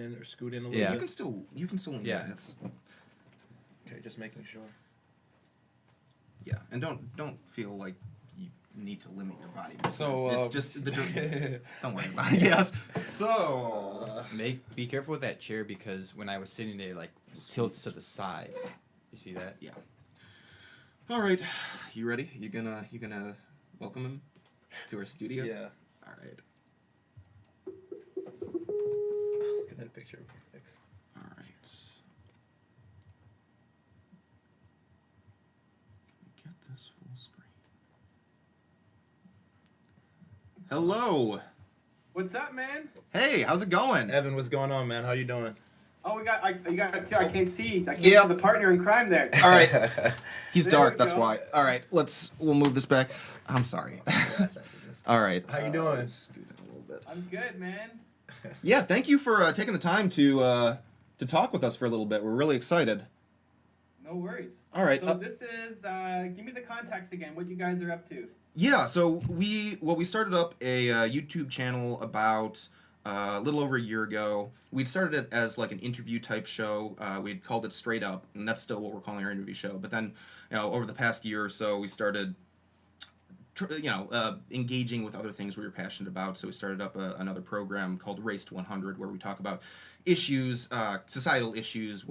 in or scoot in a little Yeah. bit? You can still lean Yeah. in. It's, Okay, just making sure. yeah, and don't feel like you need to limit your body. So, it's just the don't worry about it. Yes. So Be careful with that chair because when I was sitting there, like tilts to the side. You see that? yeah. All right, you ready? You gonna welcome him to our studio? Yeah. All right. Look at that picture. Thanks. All right. Can we get this full screen? Hello. What's up, man? Hey, how's it going? Evan, what's going on, man? How you doing? Oh, you got two. I can't see. I can't Yep. see the partner in crime there. All right. He's There dark, we that's go. why. All right, we'll move this back. I'm sorry. All right. How you doing? Scoot in a little bit. I'm good, man. Yeah, thank you for taking the time to talk with us for a little bit. We're really excited. No worries. All right, So this is. Give me the context again. What you guys are up to? Yeah, so we started up a YouTube channel about a little over a year ago. We'd started it as like an interview type show. We'd called it Straight Up, and that's still what we're calling our interview show. But then, over the past year or so, we started, engaging with other things we were passionate about. So we started up another program called Race to 100, where we talk about issues, societal issues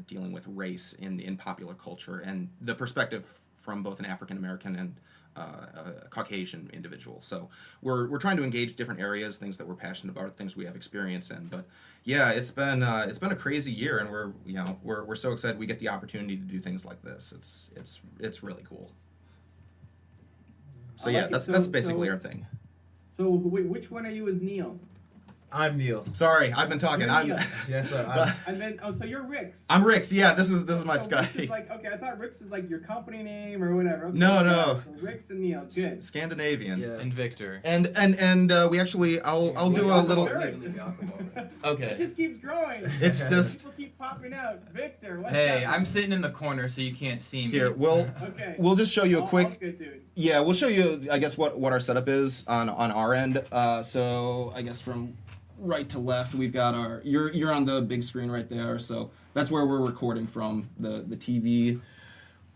dealing with race in popular culture, and the perspective from both an African American and a Caucasian individual. So we're trying to engage different areas, things that we're passionate about, things we have experience in. But yeah, it's been a crazy year, and we're so excited we get the opportunity to do things like this. It's really cool. So I yeah, like it. that's So- basically so- our thing. So wait, which one are you as Neil? I'm Neil. Sorry, I've been talking. You're Neil. Yes, sir. And then so you're Rix. I'm Rix. Yeah, this is my So Rix Skype. is like, okay, I thought Rix was like your company name or whatever. Okay, No, so no. Rix and Neil. Good. Scandinavian. Yeah. And Victor. And we actually I'll do a little. Okay. It just keeps growing. It's just People keep popping out. Victor, what's Hey, up? I'm sitting in the corner so you can't see me. here. Okay. We'll just show you a All quick. good, dude. Yeah, we'll show you. I guess what our setup is on our end. So I guess from right to left, we've got our. You're on the big screen right there. So that's where we're recording from the TV.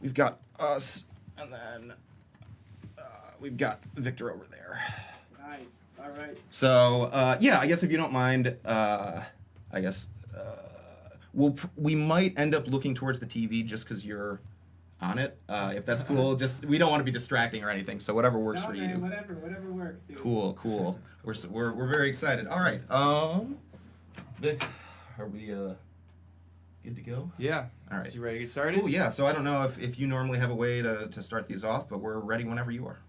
We've got us, and then we've got Victor over there. Nice. All right. So yeah, I guess if you don't mind, I guess we might end up looking towards the TV just because you're on it. If that's cool, just we don't want to be distracting or anything. So whatever works No, for man, you. whatever works, dude. Cool. We're very excited. All right, Vic, are we good to go? Yeah. All right. So you ready to get started? Cool. Yeah. So I don't know if you normally have a way to start these off, but we're ready whenever you are.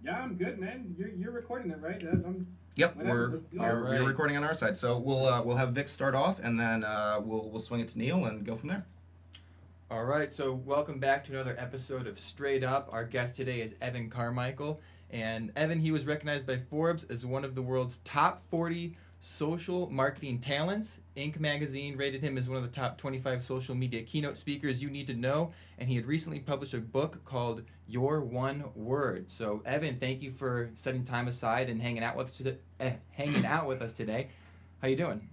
Yeah, I'm good, man. You're recording it, right? Yep, Whatever, let's do it. All we're right. recording on our side, so we'll have Vic start off, and then we'll swing it to Neil and go from there. All right, so welcome back to another episode of Straight Up. Our guest today is Evan Carmichael. And Evan, he was recognized by Forbes as one of the world's top 40 social marketing talents. Inc. magazine rated him as one of the top 25 social media keynote speakers you need to know. And he had recently published a book called Your One Word. So Evan, thank you for setting time aside and hanging out with us today. How you doing?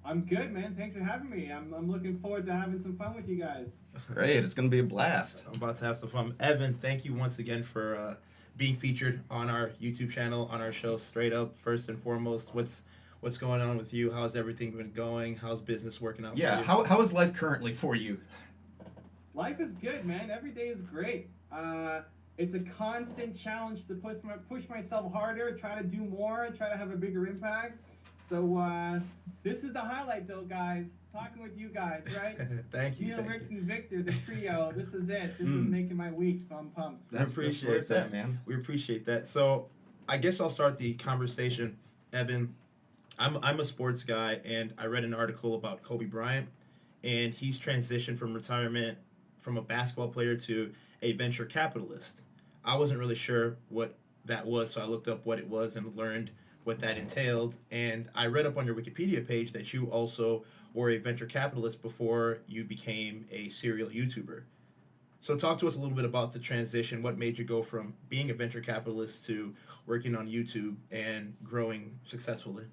I'm good, man. Thanks for having me. I'm looking forward to having some fun with you guys. Great, it's gonna be a blast. I'm about to have some fun. Evan, thank you once again for being featured on our YouTube channel, on our show, Straight Up. First and foremost, what's going on with you? How's everything been going? How's business working out Yeah, for you? how is life currently for you? Life is good, man. Every day is great. It's a constant challenge to push myself harder, try to do more, try to have a bigger impact. So this is the highlight, though, guys. Talking with you guys, right? Thank you. Neil, Thank Rix, you. and Victor, the trio. This is it. This is making my week, so I'm pumped. That's appreciate where it's that, at, man. We appreciate that. So I guess I'll start the conversation. Evan, I'm a sports guy, and I read an article about Kobe Bryant, and he's transitioned from retirement from a basketball player to a venture capitalist. I wasn't really sure what that was, so I looked up what it was and learned what that entailed. And I read up on your Wikipedia page that you also were a venture capitalist before you became a serial YouTuber. So talk to us a little bit about the transition. What made you go from being a venture capitalist to working on YouTube and growing successfully?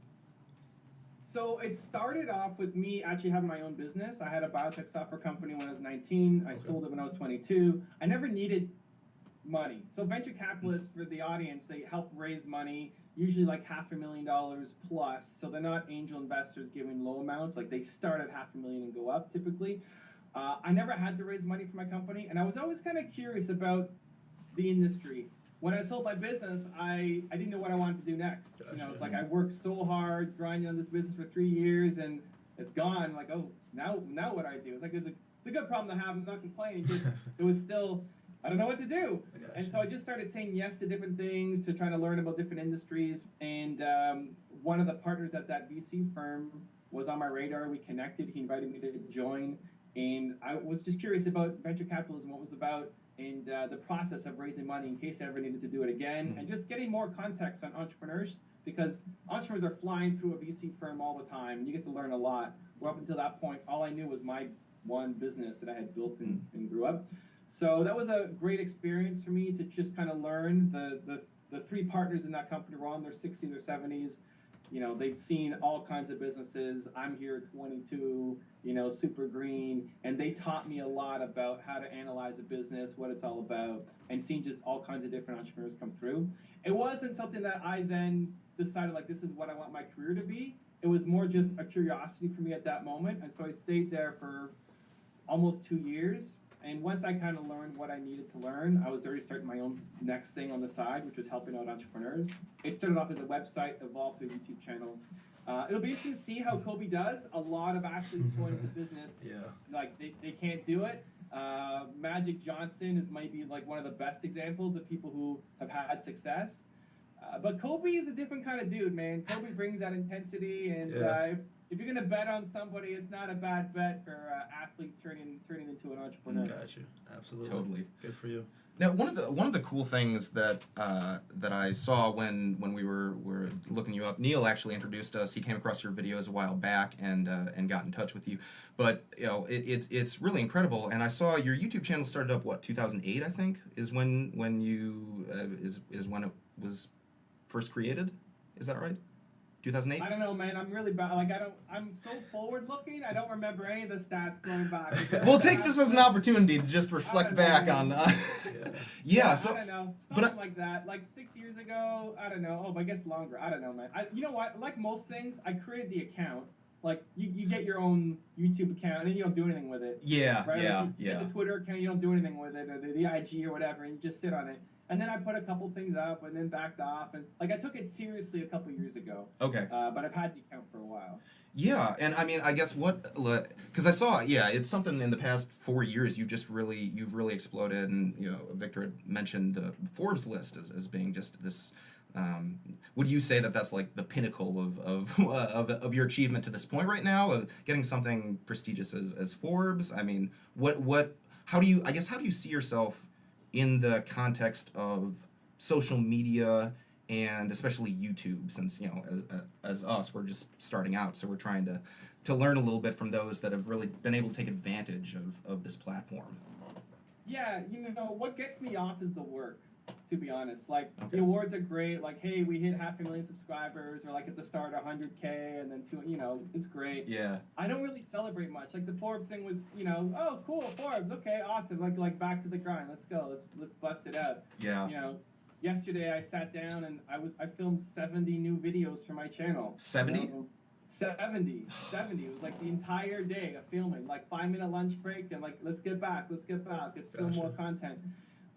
So it started off with me actually having my own business. I had a biotech software company when I was 19. I sold it when I was 22. I never needed money. So venture capitalists, for the audience, they help raise money, usually like $500,000 plus. So they're not angel investors giving low amounts. Like they start at $500,000 and go up typically. I never had to raise money for my company, and I was always kind of curious about the industry. When I sold my business, I didn't know what I wanted to do next. Gotcha. You know, it's like I worked so hard grinding on this business for 3 years, and it's gone. Like, oh, now what do I do? It's like it's a good problem to have. I'm not complaining. Just it was still, I don't know what to do. And so I just started saying yes to different things, to trying to learn about different industries. And one of the partners at that VC firm was on my radar. We connected. He invited me to join. And I was just curious about venture capitalism, what it was about, and the process of raising money in case I ever needed to do it again, and just getting more context on entrepreneurs, because entrepreneurs are flying through a VC firm all the time, and you get to learn a lot. Well, up until that point, all I knew was my one business that I had built and grew up. So that was a great experience for me to just kind of learn. The three partners in that company were all in their 60s or 70s. You know, they'd seen all kinds of businesses. I'm here at 22, you know, super green. And they taught me a lot about how to analyze a business, what it's all about, and seeing just all kinds of different entrepreneurs come through. It wasn't something that I then decided, like, this is what I want my career to be. It was more just a curiosity for me at that moment. And so I stayed there for almost 2 years. And once I kind of learned what I needed to learn, I was already starting my own next thing on the side, which was helping out entrepreneurs. It started off as a website, evolved to a YouTube channel. It'll be interesting to see how Kobe does. A lot of athletes going into business, like they can't do it. Magic Johnson is maybe like one of the best examples of people who have had success. But Kobe is a different kind of dude, man. Kobe brings that intensity, and if you're gonna bet on somebody, it's not a bad bet for an athlete turning into an entrepreneur. Got you. Absolutely. Totally. Good for you. Now, one of the cool things that that I saw when we were looking you up, Neil actually introduced us. He came across your videos a while back and got in touch with you. But you know, it's really incredible. And I saw your YouTube channel started up 2008, I think, is when you is when it was first created. Is that right? 2008? I don't know, man. I'm really bad. Like, I'm so forward looking. I don't remember any of the stats going back. We'll take this as an opportunity to just reflect back on. So I don't know. Something like that. Like 6 years ago. I don't know. Oh, I guess longer. I don't know, man. You know what? Like most things, I created the account. Like you get your own YouTube account and then you don't do anything with it. Yeah, right? yeah, like you get the Twitter account, you don't do anything with it, or the IG or whatever, and you just sit on it. And then I put a couple things up and then backed off. And like I took it seriously a couple years ago. Okay. But I've had the account for a while. Yeah, and I mean, I guess because I saw, it's something in the past 4 years you've really exploded, and you know, Victor had mentioned the Forbes list as being just this. Would you say that that's like the pinnacle of your achievement to this point right now, of getting something prestigious as Forbes? I mean, how do you see yourself in the context of social media and especially YouTube, since, you know, as us, we're just starting out, so we're trying to learn a little bit from those that have really been able to take advantage of this platform? Yeah, you know, what gets me off is the work, to be honest. Like, the awards are great. Like, hey, we hit 500,000 subscribers, or like at the start 100K, and then it's great. Yeah. I don't really celebrate much. Like the Forbes thing was, you know, oh, cool, Forbes, okay, awesome. Like back to the grind. Let's go. Let's bust it out. Yeah. You know, yesterday I sat down and I filmed 70 new videos for my channel. 70? You know? 70. It was like the entire day of filming, like 5-minute lunch break, and like, let's get back, let's film more content.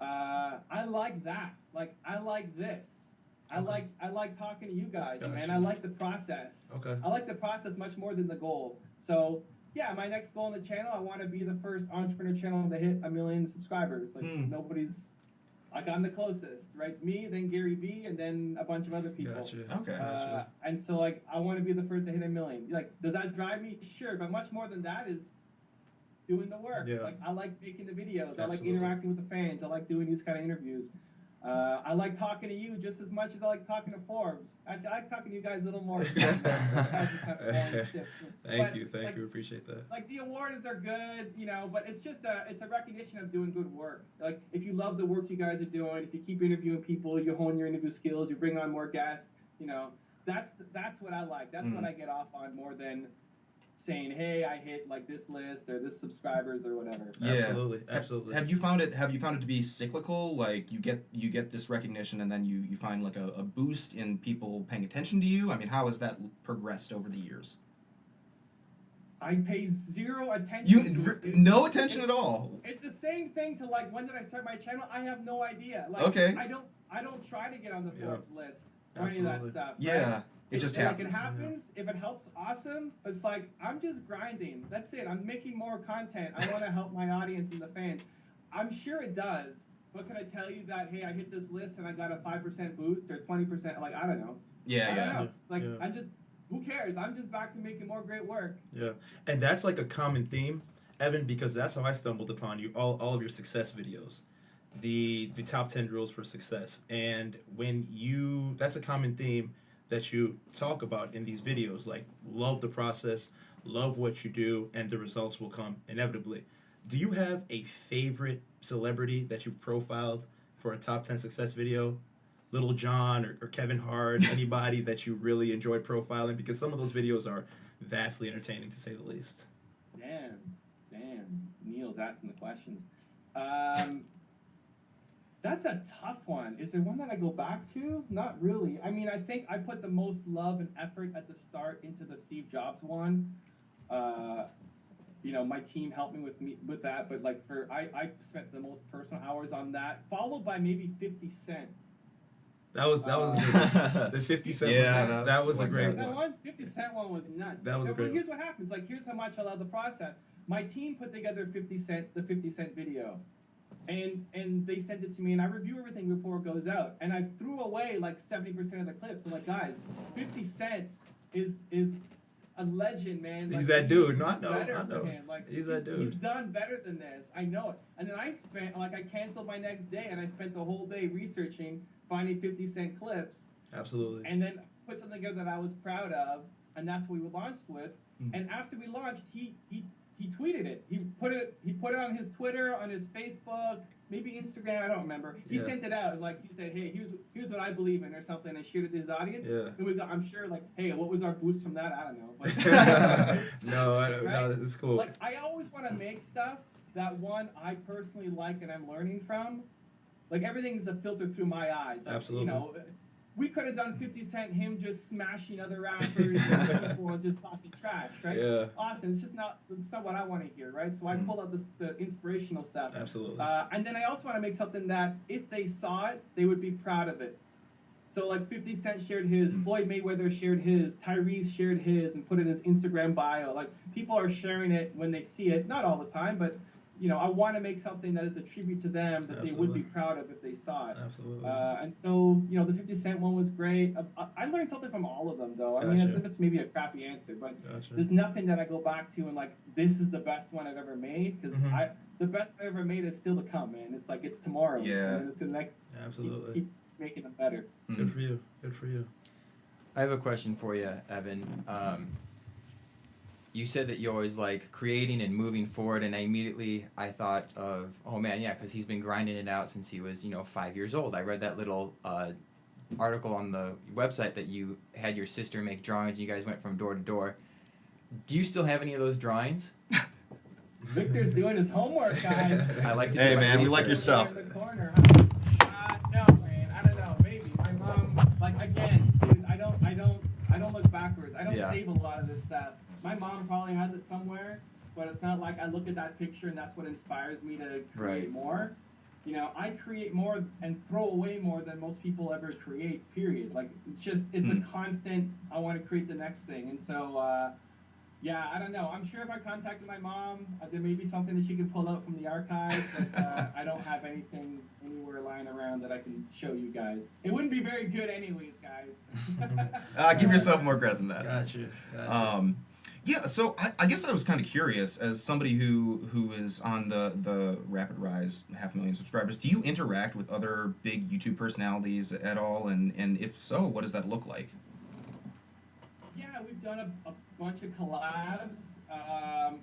I like that. Like, I like this. I like talking to you guys, man. I like the process. Okay. I like the process much more than the goal. So yeah, my next goal on the channel, I want to be the first entrepreneur channel to hit 1 million subscribers. Like nobody's, like, I'm the closest, right? It's me, then Gary Vee, and then a bunch of other people. Gotcha. Okay. And so like, I want to be the first to hit 1 million. Like, does that drive me? Sure, but much more than that is doing the work. Yeah. Like, I like making the videos. Absolutely. I like interacting with the fans. I like doing these kind of interviews. I like talking to you just as much as I like talking to Forbes. Actually, I like talking to you guys a little more. Thank you. Appreciate that. Like, the awards are good, you know, but it's just it's a recognition of doing good work. Like, if you love the work you guys are doing, if you keep interviewing people, you hone your interview skills, you bring on more guests, you know, that's what I like. That's what I get off on more than saying, hey, I hit like this list or this subscribers or whatever. Yeah. Absolutely. Have you found it to be cyclical? Like you get this recognition and then you find like a boost in people paying attention to you? I mean, how has that progressed over the years? I pay zero attention. No attention at all. It's the same thing to like, when did I start my channel? I have no idea. Like, Okay. I don't try to get on the Forbes list or Absolutely. any of that stuff. Yeah. Right? It just like, happens. it happens. If it helps, awesome. But it's like, I'm just grinding. That's it. I'm making more content. I want to help my audience and the fans. I'm sure it does. But can I tell you that, hey, I hit this list and I got a 5% boost or 20%? Like, I don't know. Yeah, I don't know. Like, yeah. I just, who cares? I'm just back to making more great work. Yeah, and that's like a common theme, Evan, because that's how I stumbled upon you. All of your success videos, the top 10 rules for success, and that's a common theme that you talk about in these videos. Like, love the process, love what you do, and the results will come inevitably. Do you have a favorite celebrity that you've profiled for a top 10 success video? Little John or Kevin Hart, anybody that you really enjoyed profiling? Because some of those videos are vastly entertaining, to say the least. Damn. Neil's asking the questions. That's a tough one. Is there one that I go back to? Not really. I mean, I think I put the most love and effort at the start into the Steve Jobs one. My team helped me with that, but like I spent the most personal hours on that, followed by maybe 50 Cent. That was a good one. The 50 Cent that was a great That one. one 50 Cent one was nuts. That was a great Here's what happens. Like, here's how much I love the process. My team put together the 50 Cent video, and they sent it to me, and I review everything before it goes out, and I threw away like 70% of the clips. I'm like, guys, 50 Cent is a legend, man. Like, He's that dude. I know. Like, He's that dude. He's done better than this. I know it. And then I canceled my next day, and I spent the whole day researching, finding 50 Cent clips. Absolutely. And then put something together that I was proud of, and that's what we launched with. And after we launched, he tweeted it. He put it on his Twitter, on his Facebook, maybe Instagram. I don't remember. He sent it out, like he said, "Hey, here's what I believe in," or something, and shared it to his audience. Yeah. And we got, I'm sure, like, hey, what was our boost from that? I don't know. But, No, it's cool. Like, I always want to make stuff that I personally like and I'm learning from. Like, everything's a filter through my eyes. Like, Absolutely. We could have done 50 Cent, him just smashing other rappers and people and just talking trash, right? Yeah. Awesome. It's not what I want to hear, right? So I pull out the inspirational stuff. Absolutely. And then I also want to make something that if they saw it, they would be proud of it. So like 50 Cent shared his, Floyd Mayweather shared his, Tyrese shared his, and put it in his Instagram bio. Like, people are sharing it when they see it, not all the time, but I want to make something that is a tribute to them that they would be proud of if they saw it. Absolutely. And so, the 50 Cent one was great. I learned something from all of them, though. I mean, that's maybe a crappy answer, but there's nothing that I go back to and like, this is the best one I've ever made, because the best one I've ever made is still to come, man. It's like, it's tomorrow. Yeah. And it's the next. Absolutely. Keep making them better. Good for you. Good for you. I have a question for you, Evan. You said that you always like creating and moving forward, and I thought of, oh man, yeah, because he's been grinding it out since he was 5 years old. I read that little article on the website that you had your sister make drawings and you guys went from door to door. Do you still have any of those drawings? Victor's doing his homework, guys. I like to. Hey, do my man, we like your research. stuff. In the corner, huh? No, man, I don't know. Maybe my mom, like, again, dude, I don't look backwards. I don't save a lot of this stuff. My mom probably has it somewhere, but it's not like I look at that picture and that's what inspires me to create more. I create more and throw away more than most people ever create, period. Like, it's a constant, I want to create the next thing. And so, I don't know. I'm sure if I contacted my mom, there may be something that she can pull out from the archives, but I don't have anything anywhere lying around that I can show you guys. It wouldn't be very good anyways, guys. Give yourself more credit than that. Gotcha. Yeah, so I guess I was kind of curious, as somebody who is on the rapid rise 500,000 subscribers, do you interact with other big YouTube personalities at all? And if so, what does that look like? Yeah, we've done bunch of collabs.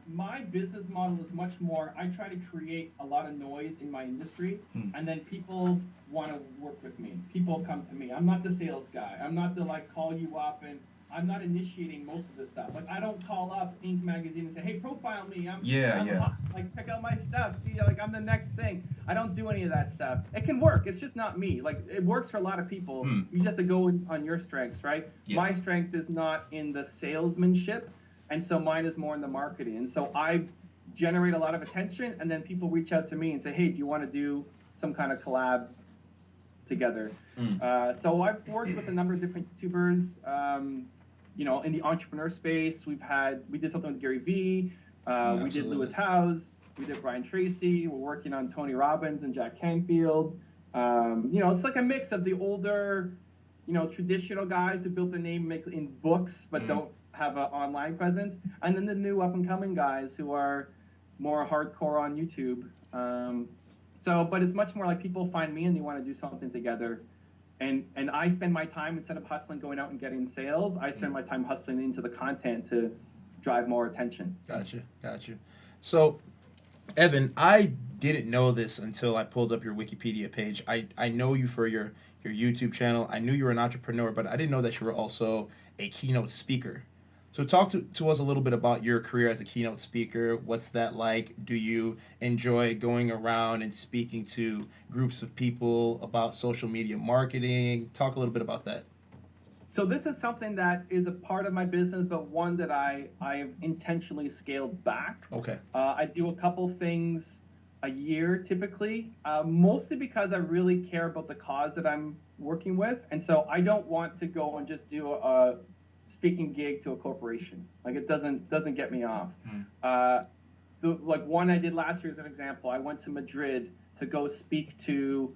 My business model is much more, I try to create a lot of noise in my industry, and then people want to work with me. People come to me. I'm not the sales guy. I'm not the like call you up, and I'm not initiating most of this stuff. Like I don't call up Inc. magazine and say, hey, profile me. I'm hot. Like check out my stuff. See, like I'm the next thing. I don't do any of that stuff. It can work. It's just not me. Like it works for a lot of people. You just have to go on your strengths, right? Yeah. My strength is not in the salesmanship, and so mine is more in the marketing. And so I generate a lot of attention, and then people reach out to me and say, hey, do you want to do some kind of collab together? So I've worked with a number of different YouTubers. In the entrepreneur space, we did something with Gary Vee, we did Lewis Howes, we did Brian Tracy, we're working on Tony Robbins and Jack Canfield. It's like a mix of the older, traditional guys who built a name in books but don't have an online presence, and then the new up-and-coming guys who are more hardcore on YouTube. But it's much more like people find me and they want to do something together. And I spend my time, instead of hustling going out and getting sales, I spend my time hustling into the content to drive more attention. Gotcha. So, Evan, I didn't know this until I pulled up your Wikipedia page. I know you for your YouTube channel. I knew you were an entrepreneur, but I didn't know that you were also a keynote speaker. So talk to us a little bit about your career as a keynote speaker. What's that like? Do you enjoy going around and speaking to groups of people about social media marketing? Talk a little bit about that. So this is something that is a part of my business, but one that I've intentionally scaled back. Okay. I do a couple things a year typically, mostly because I really care about the cause that I'm working with. And so I don't want to go and just do a speaking gig to a corporation. Like it doesn't get me off. One I did last year as an example, I went to Madrid to go speak to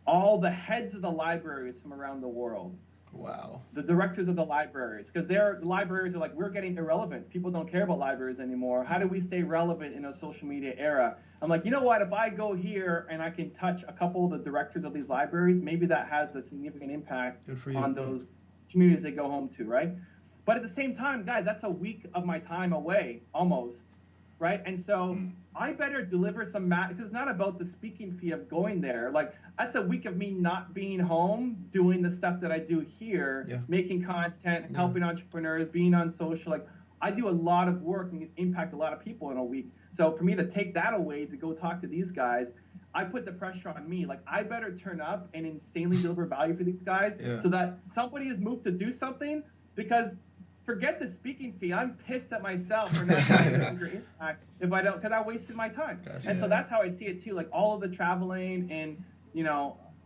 all the heads of the libraries from around the world. Wow. The directors of the libraries, because the libraries are like, we're getting irrelevant. People don't care about libraries anymore. How do we stay relevant in a social media era? I'm like, you know what? If I go here and I can touch a couple of the directors of these libraries, maybe that has a significant impact on those communities they go home to, right? But at the same time, guys, that's a week of my time away, almost, right? And so I better deliver some because it's not about the speaking fee of going there. Like that's a week of me not being home, doing the stuff that I do here, making content, helping entrepreneurs, being on social. Like I do a lot of work and impact a lot of people in a week. So for me to take that away to go talk to these guys, I put the pressure on me. Like I better turn up and insanely deliver value for these guys so that somebody is moved to do something, because forget the speaking fee. I'm pissed at myself for not having a bigger impact if I don't, because I wasted my time. And so that's how I see it too. Like all of the traveling and,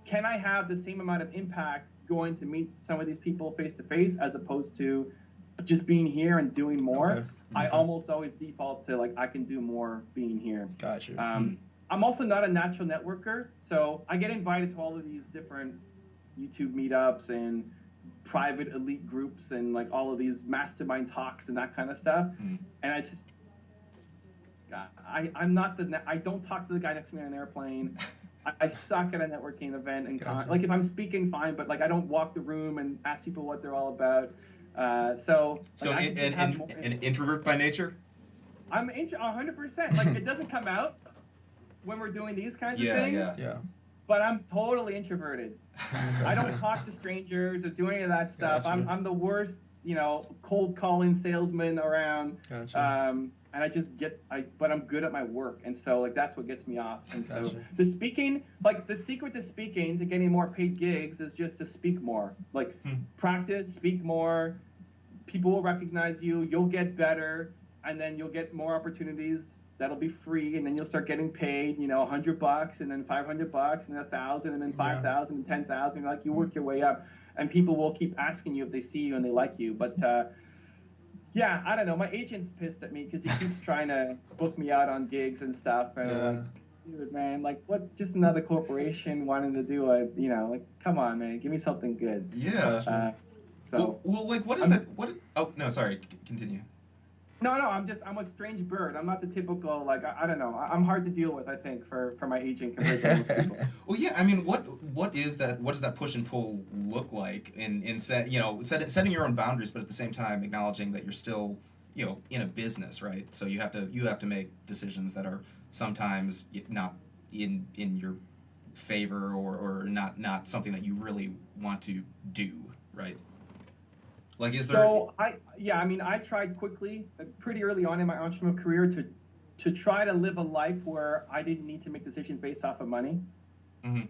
can I have the same amount of impact going to meet some of these people face to face as opposed to just being here and doing more? I almost always default to like, I can do more being here. Gotcha. I'm also not a natural networker. So I get invited to all of these different YouTube meetups and private elite groups and like all of these mastermind talks and that kind of stuff. And I just, I'm not I don't talk to the guy next to me on an airplane. I suck at a networking event and like if I'm speaking, fine, but like I don't walk the room and ask people what they're all about. So an introvert by nature? I'm 100%. Like it doesn't come out when we're doing these kinds of things. Yeah. But I'm totally introverted. I don't talk to strangers or do any of that stuff. Gotcha. I'm the worst, cold calling salesman around. Gotcha. And I just but I'm good at my work. And so like, that's what gets me off. And so the speaking, like the secret to speaking, to getting more paid gigs is just to speak more, like practice, speak more. People will recognize you, you'll get better, and then you'll get more opportunities that'll be free, and then you'll start getting paid, $100 and then $500 and then 1,000 and then 5,000 and 10,000. Like you work your way up, and people will keep asking you if they see you and they like you. But I don't know. My agent's pissed at me because he keeps trying to book me out on gigs and stuff. And I'm like, dude, man, like what's just another corporation wanting to do like, come on, man, give me something good. Yeah. Well, like what is that? What? Oh no, sorry. Continue. No, I'm a strange bird. I'm not the typical, like, I don't know. I'm hard to deal with, I think, for my agent compared to most people. Well, yeah, I mean, what is that? What does that push and pull look like in setting your own boundaries, but at the same time acknowledging that you're still in a business, right? So you have to make decisions that are sometimes not in your favor, or not something that you really want to do, right? Like, is there? So I tried quickly, pretty early on in my entrepreneurial career, to try to live a life where I didn't need to make decisions based off of money. Mm-hmm.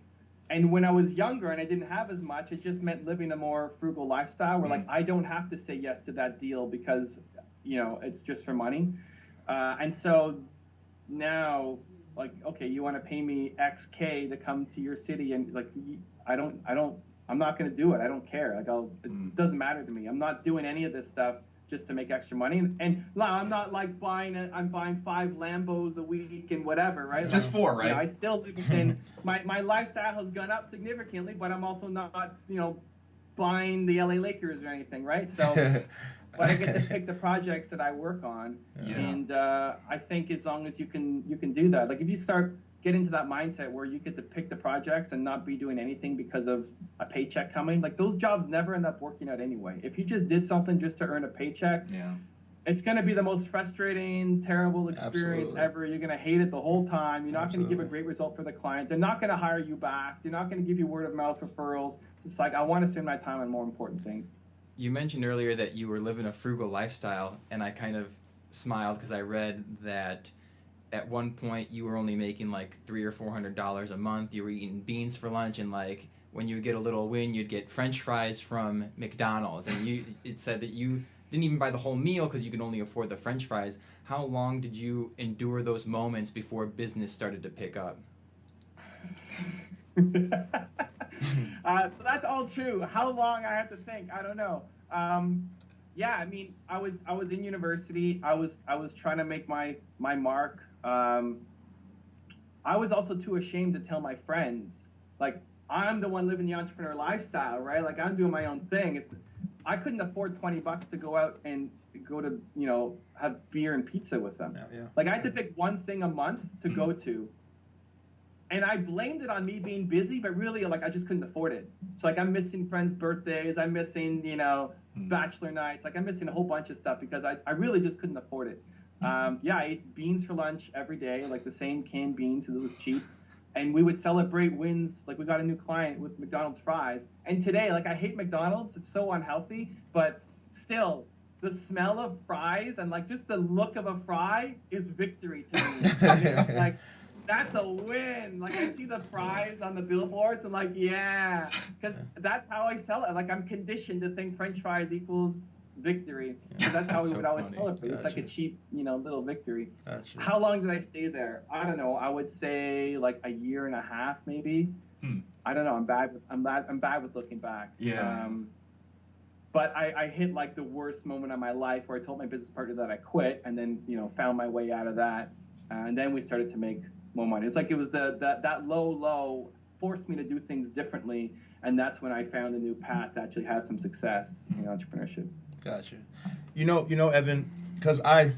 And when I was younger and I didn't have as much, it just meant living a more frugal lifestyle where, like, I don't have to say yes to that deal because, it's just for money. And so now, like, okay, you want to pay me XK to come to your city, and like, I'm not going to do it. I don't care. Like, it doesn't matter to me. I'm not doing any of this stuff just to make extra money. And I'm not like I'm buying 5 Lambos a week and whatever, right? Just like, 4, right? I still live within my lifestyle has gone up significantly, but I'm also not, buying the LA Lakers or anything, right? So, but I get to pick the projects that I work on, and I think as long as you can do that, like if you start get into that mindset where you get to pick the projects and not be doing anything because of a paycheck coming, like those jobs never end up working out anyway. If you just did something just to earn a paycheck, it's going to be the most frustrating, terrible experience ever. You're going to hate it the whole time. You're not going to give a great result for the client. They're not going to hire you back. They're not going to give you word of mouth referrals. It's just like, I want to spend my time on more important things. You mentioned earlier that you were living a frugal lifestyle, and I kind of smiled because I read that at one point you were only making like $300 or $400 a month. You were eating beans for lunch, and like when you would get a little win, you'd get French fries from McDonald's, and it said that you didn't even buy the whole meal because you could only afford the French fries. How long did you endure those moments before business started to pick up? That's all true. How long, I have to think. I don't know. I mean, I was in university. I was trying to make my mark. I was also too ashamed to tell my friends. Like, I'm the one living the entrepreneur lifestyle, right? Like, I'm doing my own thing. I couldn't afford $20 to go out and go to, have beer and pizza with them. Like, I had to pick one thing a month to go to. And I blamed it on me being busy, but really, like, I just couldn't afford it. So, like, I'm missing friends' birthdays. I'm missing, bachelor nights. Like, I'm missing a whole bunch of stuff because I really just couldn't afford it. I ate beans for lunch every day, like the same canned beans because it was cheap. And we would celebrate wins. Like, we got a new client with McDonald's fries. And today, like, I hate McDonald's. It's so unhealthy. But still, the smell of fries and, like, just the look of a fry is victory to me. Like, that's a win. Like, I see the fries on the billboards and, like, yeah. Because that's how I sell it. Like, I'm conditioned to think French fries equals victory. Because that's how we would always celebrate. It's like a cheap, little victory. How long did I stay there? I don't know. I would say like a year and a half, maybe. I don't know. I'm bad with looking back. But I hit like the worst moment of my life where I told my business partner that I quit, and then found my way out of that, and then we started to make more money. It's like it was that low forced me to do things differently, and that's when I found a new path that actually has some success in entrepreneurship. Gotcha. Evan, because I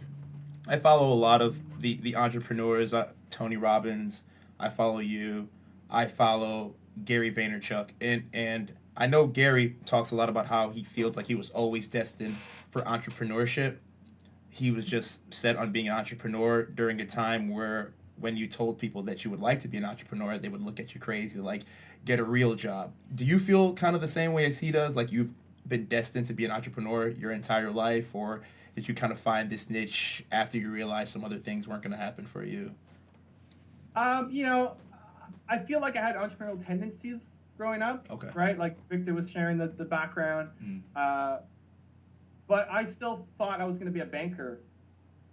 follow a lot of the entrepreneurs, Tony Robbins. I follow you. I follow Gary Vaynerchuk, and I know Gary talks a lot about how he feels like he was always destined for entrepreneurship. He was just set on being an entrepreneur during a time where when you told people that you would like to be an entrepreneur, they would look at you crazy, like, get a real job. Do you feel kind of the same way as he does? Like, you've been destined to be an entrepreneur your entire life, or did you kind of find this niche after you realized some other things weren't going to happen for you? I feel like I had entrepreneurial tendencies growing up. Okay. Right? Like Victor was sharing the background. But I still thought I was going to be a banker.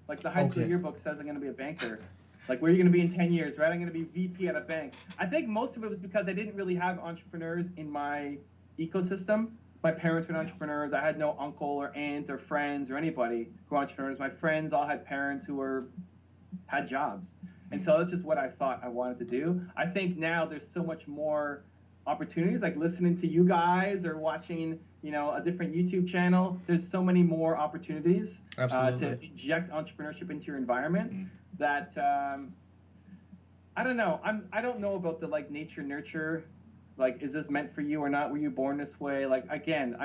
Like the high school yearbook says I'm going to be a banker. Like, where are you going to be in 10 years, right? I'm going to be VP at a bank. I think most of it was because I didn't really have entrepreneurs in my ecosystem. My parents were entrepreneurs. I had no uncle or aunt or friends or anybody who were entrepreneurs. My friends all had parents who had jobs. And so that's just what I thought I wanted to do. I think now there's so much more opportunities, like listening to you guys or watching, a different YouTube channel. There's so many more opportunities to inject entrepreneurship into your environment that I don't know. I don't know about the like nature nurture. Like, is this meant for you or not? Were you born this way? Like, again,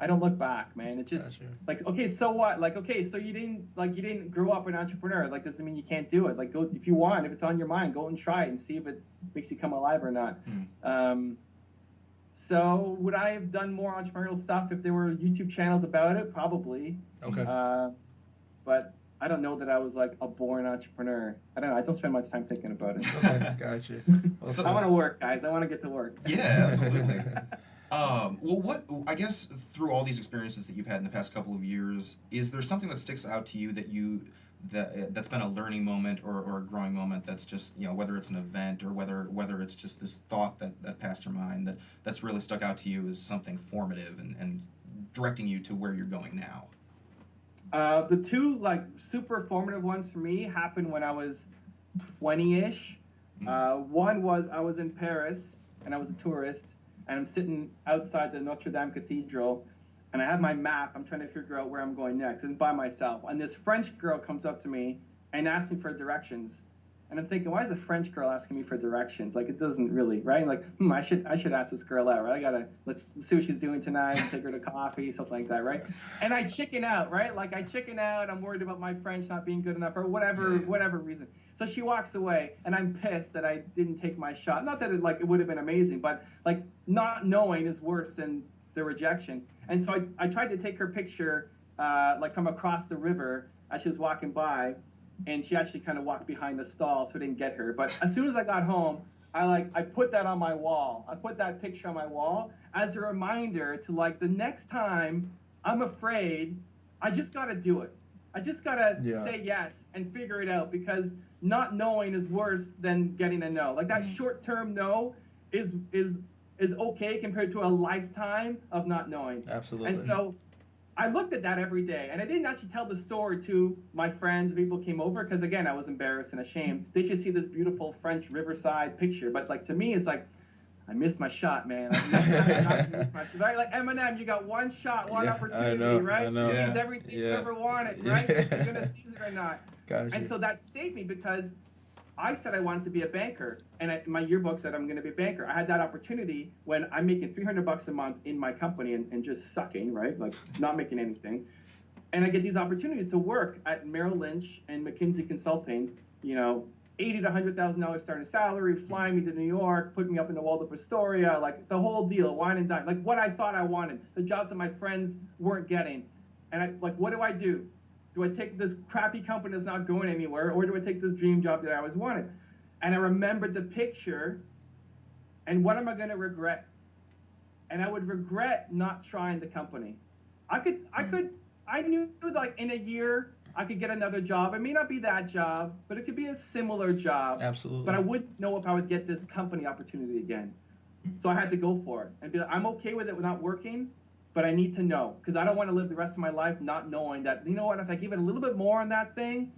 I don't look back, man. It just Gotcha. like, okay, so what? Like, okay, so you didn't grow up an entrepreneur. Like, doesn't mean you can't do it. Like, go if you want, if it's on your mind, go and try it and see if it makes you come alive or not. So would I have done more entrepreneurial stuff if there were YouTube channels about it? Probably. Okay. But I don't know that I was like a born entrepreneur. I don't know. I don't spend much time thinking about it. Okay, gotcha. So- I want to work, guys. I want to get to work. Yeah, absolutely. Well, I guess through all these experiences that you've had in the past couple of years, is there something that sticks out to you that's been a learning moment or a growing moment that's just, whether it's an event or whether it's just this thought that passed your mind that's really stuck out to you as something formative and directing you to where you're going now? The two like super formative ones for me happened when I was 20-ish. One was I was in Paris and I was a tourist and I'm sitting outside the Notre Dame Cathedral and I have my map. I'm trying to figure out where I'm going next and by myself. And this French girl comes up to me and asks me for directions. And I'm thinking, why is a French girl asking me for directions? Like, it doesn't really, right? Like, I should ask this girl out, right? Let's see what she's doing tonight, take her to coffee, something like that, right? And I chicken out, right? Like, I chicken out, I'm worried about my French not being good enough or whatever reason. So she walks away, and I'm pissed that I didn't take my shot. Not that it would have been amazing, but, like, not knowing is worse than the rejection. And so I tried to take her picture, from across the river as she was walking by, and she actually kind of walked behind the stall, so I didn't get her. But as soon as I got home, I put that on my wall. I put that picture on my wall as a reminder to, like, the next time I'm afraid, I just got to do it. I just got to say yes and figure it out, because not knowing is worse than getting a no. Like, that short-term no is okay compared to a lifetime of not knowing. Absolutely. And so I looked at that every day, and I didn't actually tell the story to my friends. People came over because, again, I was embarrassed and ashamed. They just see this beautiful French riverside picture, but like to me, it's like, I missed my shot, man. Right? Like Eminem, you got one shot, one opportunity, right? I know. Seize everything you ever wanted, right? You're gonna seize it or not. Gotcha. And so that saved me, because I said I wanted to be a banker, and my yearbook said I'm going to be a banker. I had that opportunity when I'm making $300 a month in my company and just sucking, right? Like, not making anything. And I get these opportunities to work at Merrill Lynch and McKinsey Consulting, $80,000 to $100,000 starting salary, flying me to New York, putting me up in the Waldorf Astoria, like the whole deal, wine and dine, like what I thought I wanted, the jobs that my friends weren't getting. And what do? Do I take this crappy company that's not going anywhere, or do I take this dream job that I always wanted? And I remembered the picture, and what am I going to regret? And I would regret not trying the company. I knew like in a year I could get another job. It may not be that job, but it could be a similar job. Absolutely. But I wouldn't know if I would get this company opportunity again. So I had to go for it and be like, I'm okay with it not working, but I need to know, because I don't want to live the rest of my life not knowing that, you know what, if I give it a little bit more on that thing,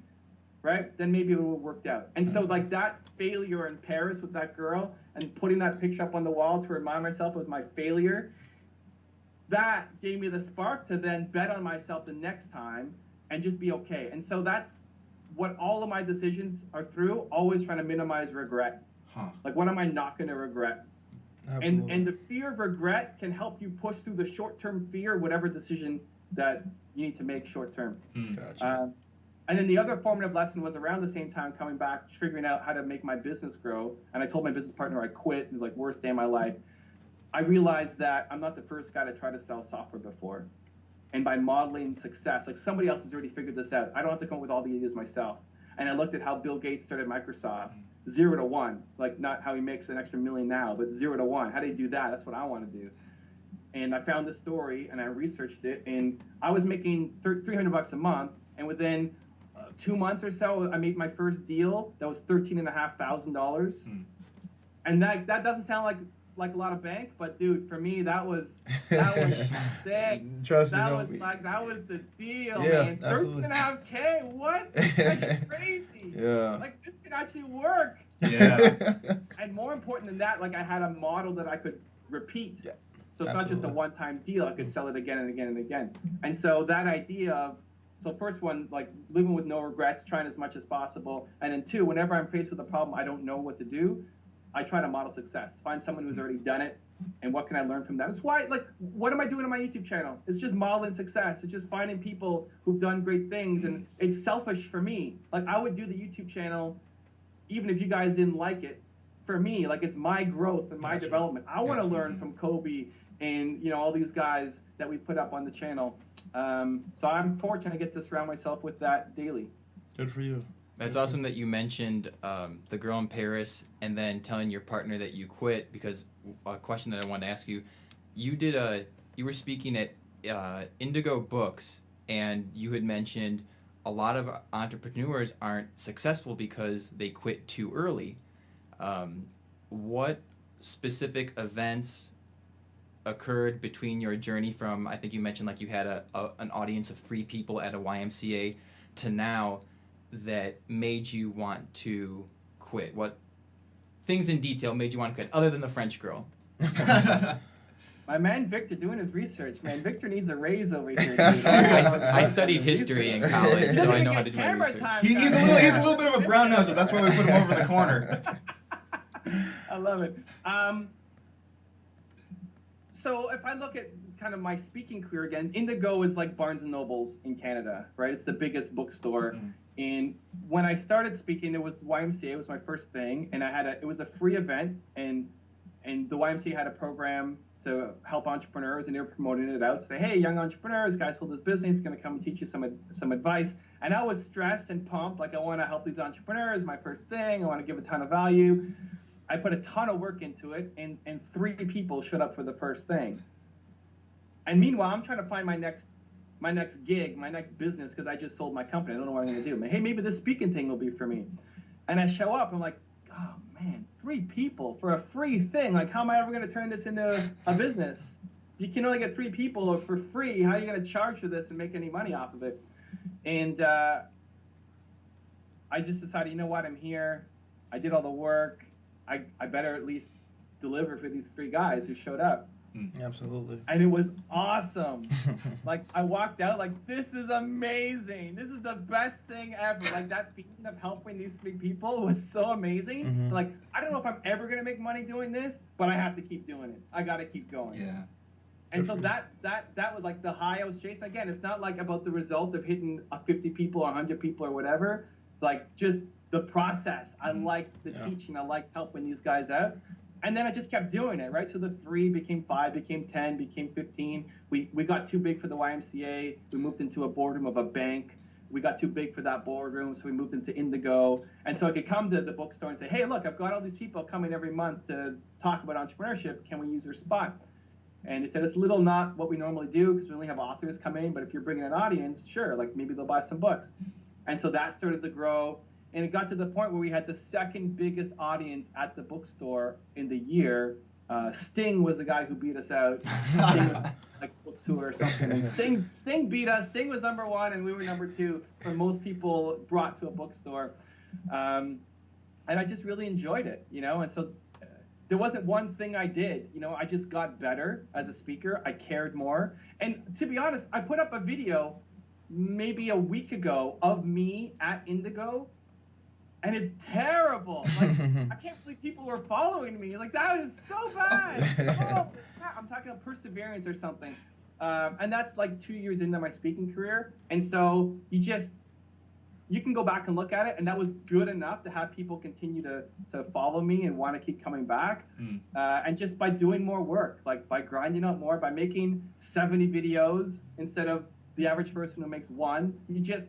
right, then maybe it would have worked out. And so like that failure in Paris with that girl and putting that picture up on the wall to remind myself of my failure, that gave me the spark to then bet on myself the next time and just be okay. And so that's what all of my decisions are through, always trying to minimize regret. Like, what am I not going to regret? And the fear of regret can help you push through the short-term fear, whatever decision that you need to make short-term. Gotcha. And then the other formative lesson was around the same time coming back, figuring out how to make my business grow. And I told my business partner I quit. It was like worst day of my life. I realized that I'm not the first guy to try to sell software before. And by modeling success, like somebody else has already figured this out. I don't have to come up with all the ideas myself. And I looked at how Bill Gates started Microsoft. 0 to 1, like not how he makes an extra million now, but 0 to 1. How do you do that? That's what I want to do. And I found this story and I researched it, and I was making $300 a month, and within 2 months or so, I made my first deal that was $13,500. And that doesn't sound like a lot of bank, but dude, for me that was sick. Trust me, that was the deal, yeah, man. absolutely. $13,500, what? That's crazy. Yeah. Like, this could actually work. Yeah. And more important than that, like I had a model that I could repeat. Yeah. So it's not just a one-time deal. I could sell it again and again and again. And so that idea of, so first one, like living with no regrets, trying as much as possible. And then two, whenever I'm faced with a problem I don't know what to do, I try to model success. Find someone who's already done it and what can I learn from that? It's why, like, what am I doing on my YouTube channel? It's just modeling success. It's just finding people who've done great things, and it's selfish for me. Like, I would do the YouTube channel even if you guys didn't like it. For me, like, it's my growth and my development. I want to learn from Kobe and, you know, all these guys that we put up on the channel. So I'm fortunate to get to surround myself with that daily. Good for you. That's awesome that you mentioned the girl in Paris and then telling your partner that you quit, because a question that I wanted to ask you, you were speaking at Indigo Books, and you had mentioned a lot of entrepreneurs aren't successful because they quit too early. What specific events occurred between your journey from, I think you mentioned like you had an audience of 3 people at a YMCA to now, that made you want to quit? What things in detail made you want to quit, other than the French girl? My man Victor doing his research, man. Victor needs a raise over here. I studied history in college, so I know how to do my research. He's a little bit of a brown noser. That's why we put him over the corner. I love it. So if I look at kind of my speaking career again, Indigo is like Barnes and Nobles in Canada, right? It's the biggest bookstore. Mm-hmm. And when I started speaking, it was YMCA. It was my first thing, and it was a free event, and the YMCA had a program to help entrepreneurs, and they were promoting it out. Say, hey, young entrepreneurs, guys hold this business, going to come and teach you some advice. And I was stressed and pumped, like I want to help these entrepreneurs. My first thing, I want to give a ton of value. I put a ton of work into it, and 3 people showed up for the first thing. And meanwhile, I'm trying to find my next gig, my next business, because I just sold my company. I don't know what I'm going to do. But, hey, maybe this speaking thing will be for me. And I show up, I'm like, oh, man, 3 people for a free thing. Like, how am I ever going to turn this into a business? You can only get 3 people for free. How are you going to charge for this and make any money off of it? And I just decided, you know what, I'm here. I did all the work. I better at least deliver for these 3 guys who showed up. Absolutely. And it was awesome. Like, I walked out like, this is amazing. This is the best thing ever. Like, that feeling of helping these 3 people was so amazing. Mm-hmm. Like, I don't know if I'm ever going to make money doing this, but I have to keep doing it. I got to keep going. Yeah. And so that was like the high I was chasing. Again, it's not like about the result of hitting 50 people or 100 people or whatever. It's like just the process. I liked the teaching. I liked helping these guys out. And then I just kept doing it, right? So the 3 became 5, became 10, became 15. We got too big for the YMCA. We moved into a boardroom of a bank. We got too big for that boardroom, so we moved into Indigo. And so I could come to the bookstore and say, hey, look, I've got all these people coming every month to talk about entrepreneurship. Can we use their spot? And he said, it's a little not what we normally do because we only have authors come in, but if you're bringing an audience, sure, like maybe they'll buy some books. And so that started to grow. And it got to the point where we had the 2nd biggest audience at the bookstore in the year. Sting was the guy who beat us out. Sting was like book tour or something. And Sting beat us. Sting was number 1, and we were number 2 for most people brought to a bookstore. And I just really enjoyed it, you know. And so there wasn't one thing I did. You know, I just got better as a speaker. I cared more. And to be honest, I put up a video maybe a week ago of me at Indigo. And it's terrible. Like, I can't believe people were following me. Like, that is so bad. Oh, I'm talking about perseverance or something. And that's like 2 years into my speaking career. And so you can go back and look at it. And that was good enough to have people continue to follow me and want to keep coming back. And just by doing more work, like by grinding out more, by making 70 videos instead of the average person who makes 1.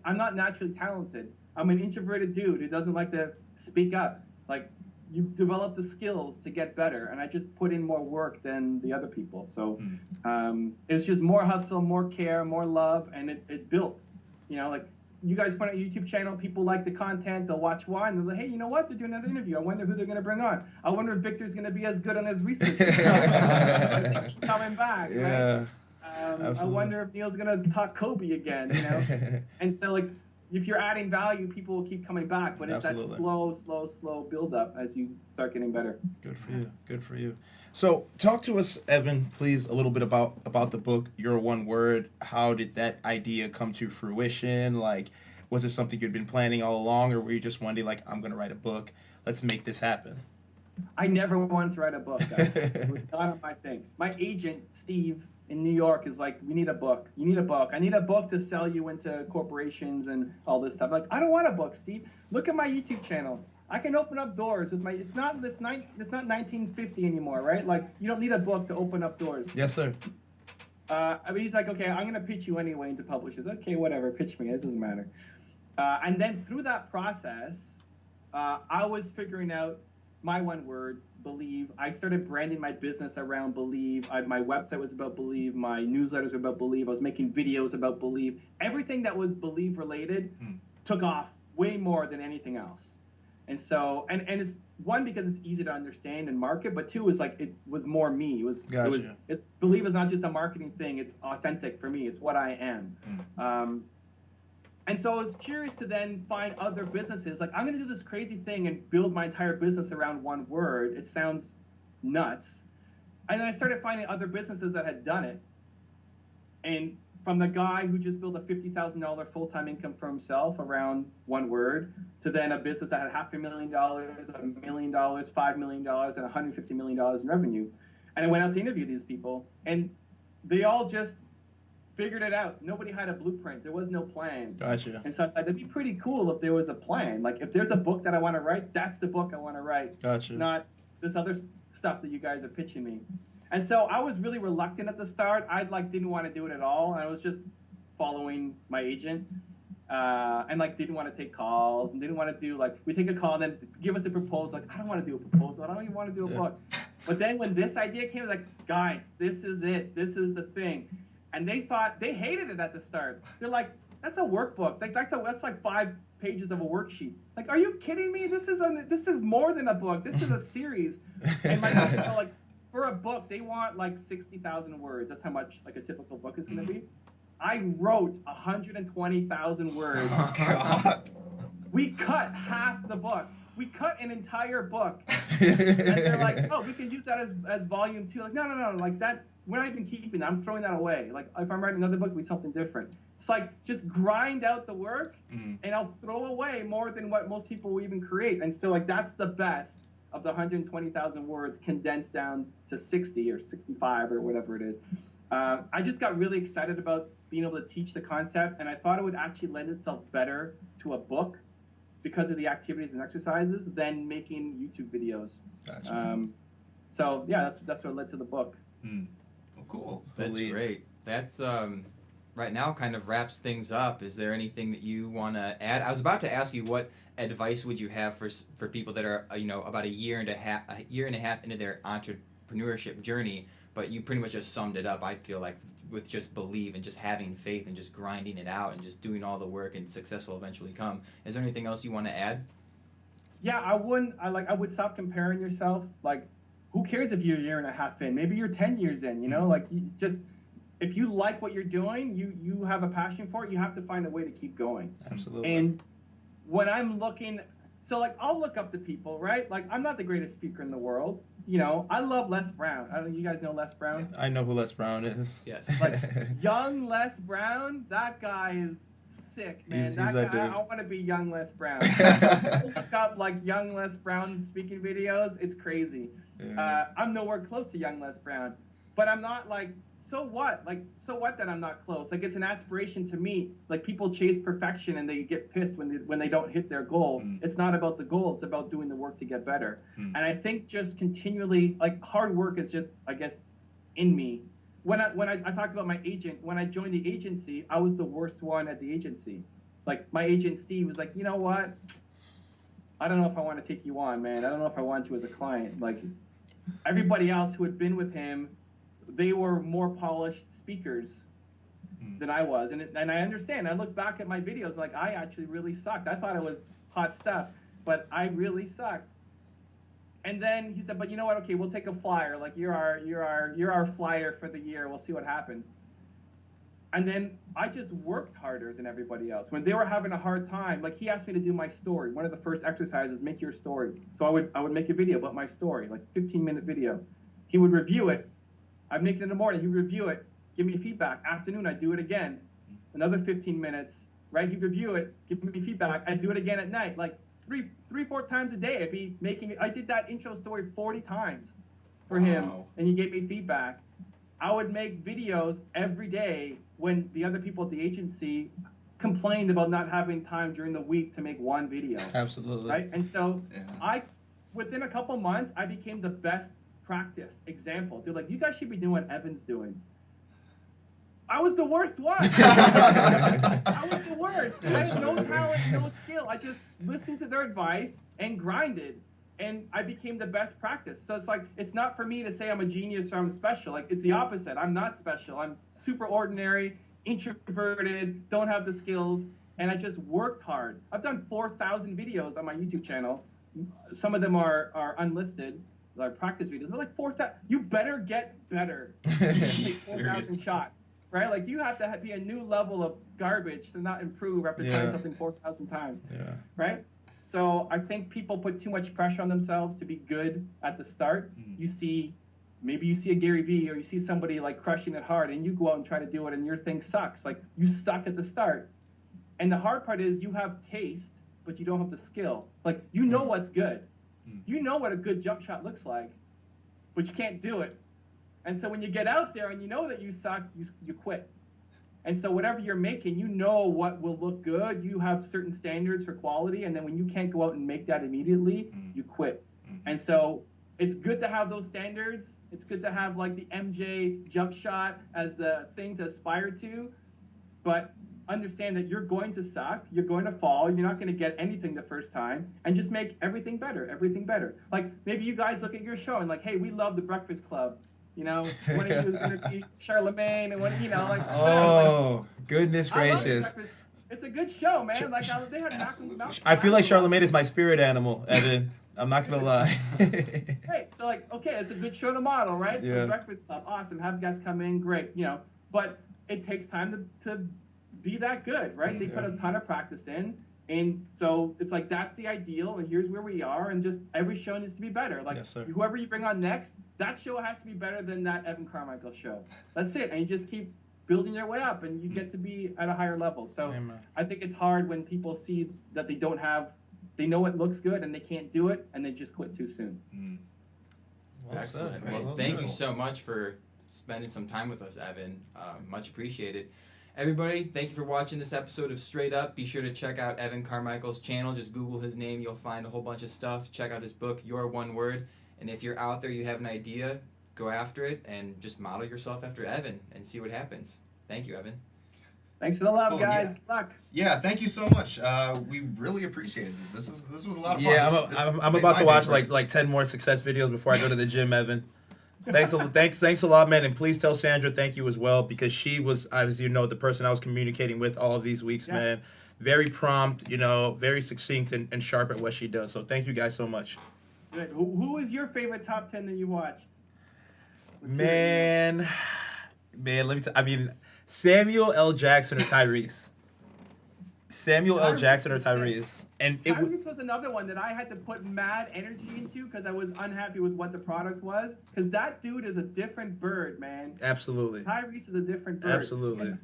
I'm not naturally talented. I'm an introverted dude who doesn't like to speak up. Like, you develop the skills to get better, and I just put in more work than the other people. So it's just more hustle, more care, more love, and it built. You know, like, you guys put on a YouTube channel, people like the content, they'll watch one, they're like, hey, you know what? They're doing another interview. I wonder who they're going to bring on. I wonder if Victor's going to be as good on his research. Keep coming back, right? I wonder if Neil's going to talk Kobe again, you know? And so, like, if you're adding value, people will keep coming back. But it's that slow build up as you start getting better. Good for you. Good for you. So talk to us, Evan, please, a little bit about the book, Your One Word. How did that idea come to fruition? Like, was it something you'd been planning all along, or were you just one day like, I'm going to write a book. Let's make this happen? I never wanted to write a book, guys. It was not my thing. My agent, Steve, in New York is like, we need a book. You need a book. I need a book to sell you into corporations and all this stuff. Like, I don't want a book, Steve. Look at my YouTube channel. I can open up doors with my, it's not 1950 anymore, right? Like, you don't need a book to open up doors. Yes, sir. I mean, he's like, okay, I'm going to pitch you anyway into publishers. Okay, whatever, pitch me. It doesn't matter. And then through that process, I was figuring out my one word, believe. I started branding my business around believe. My website was about believe. My newsletters were about believe. I was making videos about believe. Everything that was believe related took off way more than anything else. And so, and it's one, because it's easy to understand and market, but two is like, it was more me. Believe is not just a marketing thing. It's authentic for me. It's what I am. And so I was curious to then find other businesses. Like, I'm going to do this crazy thing and build my entire business around one word. It sounds nuts. And then I started finding other businesses that had done it. And from the guy who just built a $50,000 full-time income for himself around one word, to then a business that had $500,000, $1 million, $5 million, and $150 million in revenue. And I went out to interview these people, and they all just figured it out. Nobody had a blueprint. There was no plan. Gotcha. And so I thought that'd be pretty cool if there was a plan. Like, if there's a book that I want to write, that's the book I want to write. Gotcha. Not this other stuff that you guys are pitching me. And so I was really reluctant at the start. I didn't want to do it at all. I was just following my agent, and didn't want to take calls, and didn't want to do we take a call and then give us a proposal. Like, I don't want to do a proposal. I don't even want to do a book. But then when this idea came, I was like, guys, this is it. This is the thing. And they hated it at the start. They're like, that's a workbook. That's like 5 pages of a worksheet. Like, are you kidding me? This is more than a book. This is a series. And for a book, they want 60,000 words. That's how much a typical book is going to be. I wrote 120,000 words. Oh, God. We cut half the book. We cut an entire book. And they're like, oh, we can use that as volume 2. Like, no. Like, that, we're not even keeping that. I'm throwing that away. Like, if I'm writing another book, it'll be something different. It's like, just grind out the work, and I'll throw away more than what most people will even create. And so, that's the best of the 120,000 words condensed down to 60 or 65 or whatever it is. I just got really excited about being able to teach the concept, and I thought it would actually lend itself better to a book because of the activities and exercises than making YouTube videos. Gotcha. So yeah, that's what led to the book. Well, cool. That's great. That's right now kind of wraps things up. Is there anything that you want to add? I was about to ask you, what advice would you have for people that are about a year and a half into their entrepreneurship journey, but you pretty much just summed it up, I feel like, with just believe and just having faith and just grinding it out and just doing all the work, and success will eventually come. Is there anything else you want to add? Yeah, I would stop comparing yourself. Like, who cares if you're a year and a half in? Maybe you're 10 years in, if you like what you're doing, you have a passion for it, you have to find a way to keep going. Absolutely. And when I'm looking, I'll look up to people, right? Like, I'm not the greatest speaker in the world. I love Les Brown. I don't know, you guys know Les Brown? I know who Les Brown is. Yes. Young Les Brown, that guy is sick, man. He's that that guy, dude. I want to be young Les Brown. Look up young Les Brown speaking videos. It's crazy. Yeah. I'm nowhere close to young Les Brown, but I'm not so what? So what that I'm not close? It's an aspiration to meet. People chase perfection and they get pissed when they don't hit their goal. It's not about the goal. It's about doing the work to get better. And I think just continually, hard work is just, I guess, in me. When I talked about my agent, when I joined the agency, I was the worst one at the agency. My agent Steve was like, you know what? I don't know if I want to take you on, man. I don't know if I want you as a client. Everybody else who had been with him, they were more polished speakers than I was. And I understand. I look back at my videos, I actually really sucked. I thought it was hot stuff, but I really sucked. And then he said, but you know what? Okay, we'll take a flyer. You're our flyer for the year. We'll see what happens. And then I just worked harder than everybody else. When they were having a hard time, he asked me to do my story. One of the first exercises, make your story. So I would make a video about my story, 15-minute video. He would review it. I'd make it in the morning. He'd review it, give me feedback. Afternoon, I'd do it again. Another 15 minutes, right? He'd review it, give me feedback. I'd do it again at night. 4 times a day. I'd be making. I did that intro story 40 times for him, and he gave me feedback. I would make videos every day when the other people at the agency complained about not having time during the week to make one video. Absolutely. Right? And so within a couple months, I became the best practice example. They're like, you guys should be doing what Evan's doing. I was the worst one. I was the worst. I had no talent, no skill. I just listened to their advice and grinded. And I became the best practice. So it's like, it's not for me to say I'm a genius or I'm special. Like, it's the opposite. I'm not special. I'm super ordinary, introverted, don't have the skills, and I just worked hard. I've done 4,000 videos on my YouTube channel. Some of them are unlisted, like practice videos. They're like 4,000. You better get better. Take 4,000 shots, right? Like, you have to be a new level of garbage to not improve after trying something 4,000 times, right? So I think people put too much pressure on themselves to be good at the start. Maybe you see a Gary Vee or you see somebody like crushing it hard, and you go out and try to do it and your thing sucks. Like, you suck at the start. And the hard part is you have taste, but you don't have the skill. Like, you know what's good. You know what a good jump shot looks like, but you can't do it. And so when you get out there and you know that you suck, you quit. And so whatever you're making, you know what will look good. You have certain standards for quality. And then when you can't go out and make that immediately, you quit. And so it's good to have those standards. It's good to have like the MJ jump shot as the thing to aspire to. But understand that you're going to suck. You're going to fall. You're not going to get anything the first time. And just make everything better, everything better. Like, maybe you guys look at your show and like, hey, we love the Breakfast Club. You know, one of you is going to be Charlemagne, and one, you know, like. Oh, goodness gracious! It's a good show, man. Like, they had Malcolm. I feel like Charlemagne is my spirit animal, Evan. I'm not gonna lie. Right. So like, okay, it's a good show to model, right? Yeah. So Breakfast Club, awesome. Have guests come in, great. You know, but it takes time to be that good, right? They put a ton of practice in. And so it's like, that's the ideal, and here's where we are, and just every show needs to be better. Like, whoever you bring on next, that show has to be better than that Evan Carmichael show. That's it. And you just keep building your way up, and you get to be at a higher level. So I think it's hard when people see that they know it looks good and they can't do it, and they just quit too soon. Excellent. Well, thank you so much for spending some time with us, Evan. Much appreciated. Everybody, thank you for watching this episode of Straight Up. Be sure to check out Evan Carmichael's channel. Just Google his name. You'll find a whole bunch of stuff. Check out his book, Your One Word. And if you're out there, you have an idea, go after it and just model yourself after Evan and see what happens. Thank you, Evan. Thanks for the love, guys. Good luck. Yeah, thank you so much. We really appreciate it. This was a lot of fun. Yeah, I'm about to watch like 10 more success videos before I go to the gym, Evan. Thanks a lot, man, and please tell Sandra thank you as well, because she was, as you know, the person I was communicating with all of these weeks, man. Very prompt, you know, very succinct and sharp at what she does. So thank you guys so much. Good. Who is your favorite top 10 that you watched? Man, let me Samuel L. Jackson or Tyrese. Samuel L. Jackson or Tyrese. And Tyrese was another one that I had to put mad energy into because I was unhappy with what the product was. Because that dude is a different bird, man. Absolutely. Tyrese is a different bird. Absolutely. And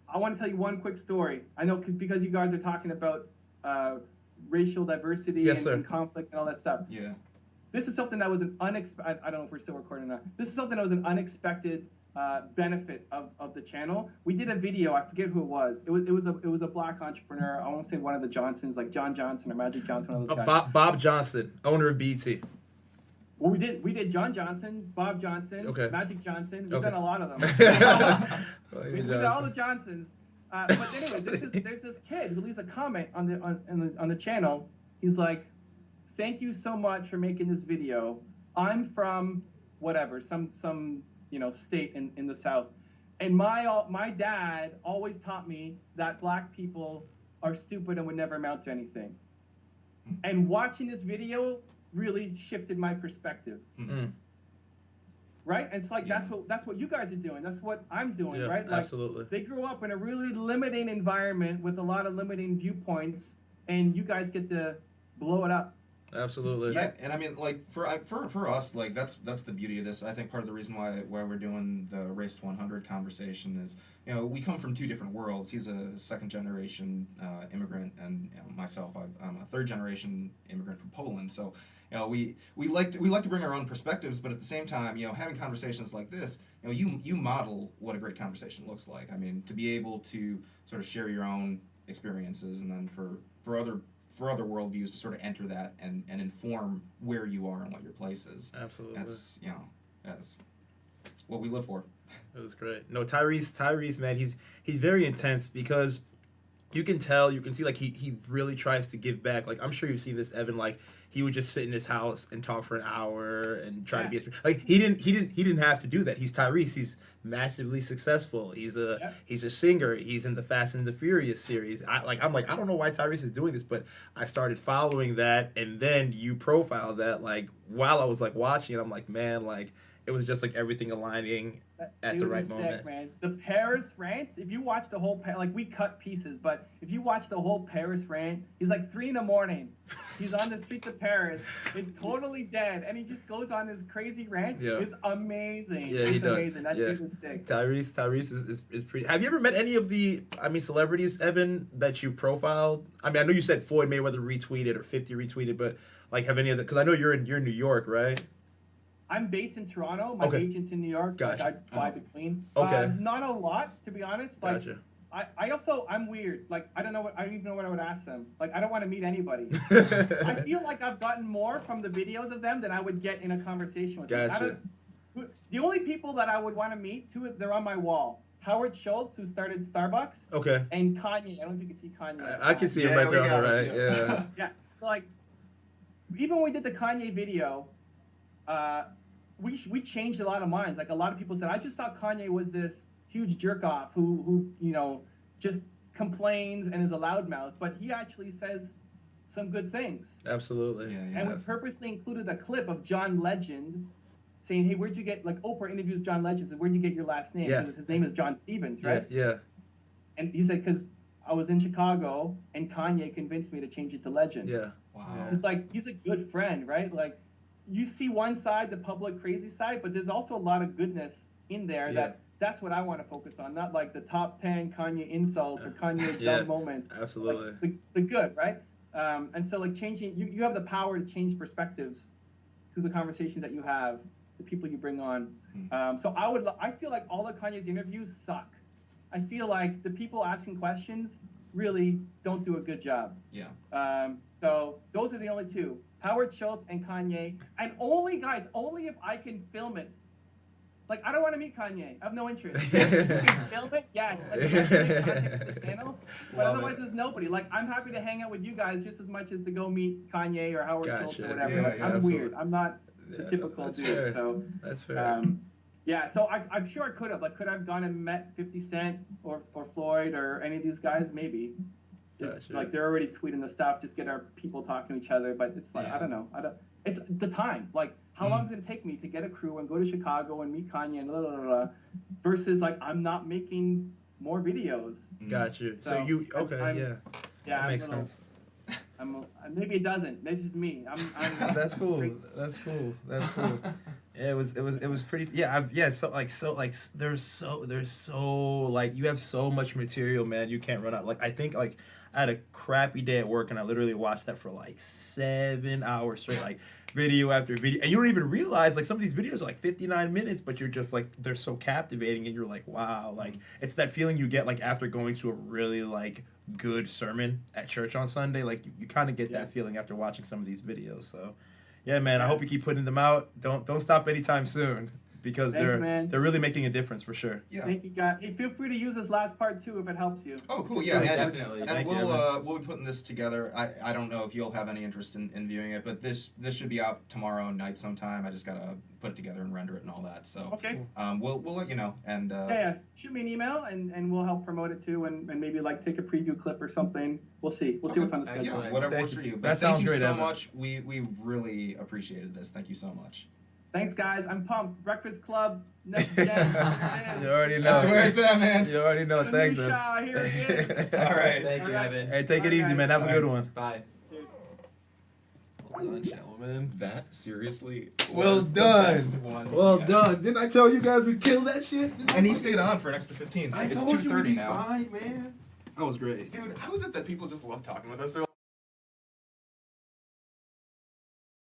I want to tell you one quick story. I know because you guys are talking about racial diversity and conflict and all that stuff. Yeah. This is something that was an unexpected. I don't know if we're still recording or not. This is something that was an unexpected benefit of the channel. We did a video. I forget who it was. It was a black entrepreneur. I won't say one of the Johnsons, like John Johnson or Magic Johnson, one of those guys. Bob Johnson, owner of BT. Well, we did John Johnson, Bob Johnson, Magic Johnson. We've done a lot of them. We did all the Johnsons. But anyway, there's this kid who leaves a comment on the channel. He's like, "Thank you so much for making this video. I'm from whatever, some state in the South, and my dad always taught me that black people are stupid and would never amount to anything. And watching this video really shifted my perspective." Right? And it's like that's what you guys are doing. That's what I'm doing, right? Like, absolutely. They grew up in a really limiting environment with a lot of limiting viewpoints, and you guys get to blow it up. Absolutely. Yeah, and I mean, like for us, like that's the beauty of this. I think part of the reason why we're doing the Race to 100 conversation is, you know, we come from two different worlds. He's a second generation immigrant, and you know, myself, I'm a third generation immigrant from Poland. So, you know, we like to bring our own perspectives, but at the same time, you know, having conversations like this, you know, you model what a great conversation looks like. I mean, to be able to sort of share your own experiences, and then for other worldviews to sort of enter that and inform where you are and what your place is. Absolutely. That's, you know, that's what we live for. It was great. No, Tyrese, man, he's very intense because you can see like he really tries to give back. Like, I'm sure you've seen this, Evan. Like, he would just sit in his house and talk for an hour and try to be like he didn't have to do that. He's Tyrese. He's massively successful. He's a singer. He's in the Fast and the Furious series. I'm like I don't know why Tyrese is doing this, but I started following that, and then you profiled that like while I was like watching it. I'm like, man, like it was just like everything aligning at the right moment. Sick, man. The Paris rant, if you watch the whole like we cut pieces, but if you watch the whole Paris rant, he's like 3 a.m. He's on the streets of Paris. It's totally dead, and he just goes on this crazy rant. Yeah. It's amazing. Yeah, it's he does. amazing. That dude is sick. Tyrese is pretty. Have you ever met any of the celebrities, Evan, that you've profiled? I mean, I know you said Floyd Mayweather retweeted or 50 retweeted, but like have any of the? Because I know you're in New York, right? I'm based in Toronto. My agent's in New York. So Gotcha. I fly between. Okay. Not a lot, to be honest. Like, Gotcha. I'm weird. Like, I don't even know what I would ask them. Like, I don't want to meet anybody. I feel like I've gotten more from the videos of them than I would get in a conversation with Gotcha. them. The only people that I would want to meet, they're on my wall. Howard Schultz, who started Starbucks. Okay. And Kanye. I don't know if you can see Kanye. I can see him right there on the right. Yeah. Yeah. So, like, even when we did the Kanye video, we changed a lot of minds. Like, a lot of people said, I just thought Kanye was this huge jerk off who you know just complains and is a loudmouth, but he actually says some good things. Absolutely. Yeah. And we purposely included a clip of John Legend saying, hey, where'd you get, like, Oprah interviews John Legend, said, where'd you get your last name? Yeah. His name is John Stevens, right? Yeah. And he said, because I was in Chicago and Kanye convinced me to change it to Legend. Yeah. Wow. It's like, he's a good friend, right? Like, you see one side, the public crazy side, but there's also a lot of goodness in there that's what I want to focus on, not like the top 10 Kanye insults or Kanye dumb moments. Absolutely. Like the good, right? And so, like, changing, you have the power to change perspectives through the conversations that you have, the people you bring on. So I feel like all of Kanye's interviews suck. I feel like the people asking questions really don't do a good job. Yeah. So those are the only two. Howard Schultz and Kanye. And only if I can film it. Like, I don't want to meet Kanye. I have no interest. If you can film it, yes. Like, yes, make content for the channel. But otherwise, there's nobody. Like, I'm happy to hang out with you guys just as much as to go meet Kanye or Howard Schultz or whatever. Yeah, like, I'm absolutely. weird. I'm not the typical dude. Fair. So That's fair. yeah, so I'm sure I could have. Like, could I have gone and met 50 Cent or Floyd or any of these guys? Maybe. Gotcha. Like, they're already tweeting the stuff, just get our people talking to each other. But it's like, I don't know. It's the time. Like, how long is it take me to get a crew and go to Chicago and meet Kanye and blah, blah, blah, blah, versus, like, I'm not making more videos. Got you. So So, you Yeah, that makes sense. Maybe it doesn't. This is me. I'm That's cool. That's cool. Yeah, it was pretty. Yeah, so there's so like you have so much material, man. You can't run out. Like, I think, like, I had a crappy day at work and I literally watched that for like 7 hours straight, like video after video, and you don't even realize, like, some of these videos are like 59 minutes, but you're just like, they're so captivating, and you're like, wow, like, it's that feeling you get like after going to a really like good sermon at church on Sunday. Like, you kind of get that feeling after watching some of these videos. So yeah, man, I hope you keep putting them out. Don't stop anytime soon, because Thanks, they're really making a difference for sure. Yeah. Thank you, guys. Hey, feel free to use this last part too if it helps you. Oh, cool. Yeah, Definitely. And Thank you, we'll be putting this together. I don't know if you'll have any interest in viewing it, but this should be out tomorrow night sometime. I just gotta put it together and render it and all that. So Okay. we'll let you know. And Yeah. Shoot me an email and we'll help promote it too, and maybe like take a preview clip or something. We'll see. We'll see what's on the schedule. yeah, whatever Thank works you. for you. That But sounds thank you great, so Evan. much. We really appreciated this. Thank you so much. Thanks, guys. I'm pumped. Breakfast Club next gen. You already know. That's where it's at, man. You already know. Thanks, New man. Shaw, here he is. All right. Thank you, All right. Evan. Hey, take it easy, man. Have a good one. Bye. Cheers. done, gentlemen. That seriously. Well was the done. best one Well yet. done. Didn't I tell you guys we killed that shit? And he stayed on for an extra 15. I It's told you we'd 2:30 be now. fine, man. That was great. Dude, how is it that people just love talking with us? They're